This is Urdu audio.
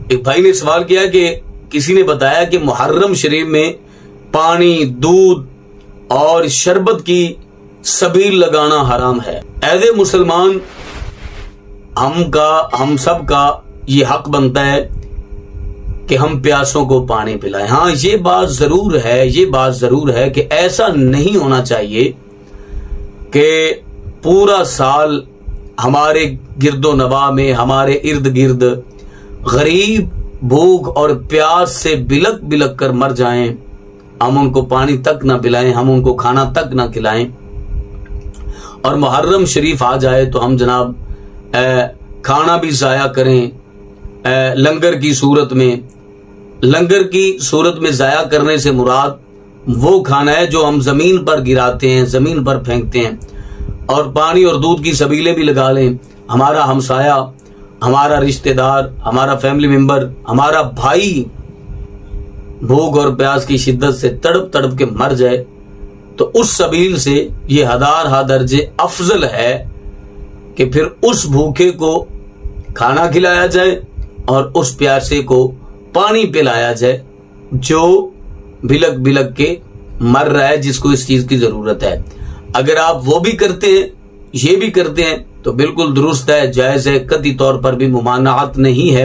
ایک بھائی نے سوال کیا کہ کسی نے بتایا کہ محرم شریف میں پانی، دودھ اور شربت کی سبیل لگانا حرام ہے۔ ایز اے مسلمان ہم سب کا یہ حق بنتا ہے کہ ہم پیاسوں کو پانی پلائیں۔ ہاں یہ بات ضرور ہے کہ ایسا نہیں ہونا چاہیے کہ پورا سال ہمارے گرد و نواح میں، ہمارے ارد گرد غریب بھوک اور پیاس سے بلک بلک کر مر جائیں، ہم ان کو پانی تک نہ پلائیں، ہم ان کو کھانا تک نہ کھلائیں، اور محرم شریف آ جائے تو ہم جناب کھانا بھی ضائع کریں لنگر کی صورت میں۔ لنگر کی صورت میں ضائع کرنے سے مراد وہ کھانا ہے جو ہم زمین پر گراتے ہیں، زمین پر پھینکتے ہیں، اور پانی اور دودھ کی سبیلیں بھی لگا لیں۔ ہمارا ہمسایہ، ہمارا رشتہ دار، ہمارا فیملی ممبر، ہمارا بھائی بھوک اور پیاس کی شدت سے تڑپ تڑپ کے مر جائے تو اس سبیل سے یہ ہزارہ درجے افضل ہے کہ پھر اس بھوکے کو کھانا کھلایا جائے اور اس پیاسے کو پانی پلایا جائے جو بلک بلک کے مر رہا ہے، جس کو اس چیز کی ضرورت ہے۔ اگر آپ وہ بھی کرتے ہیں، یہ بھی کرتے ہیں تو بالکل درست ہے، جائز ہے، قطعی طور پر بھی ممانعت نہیں ہے۔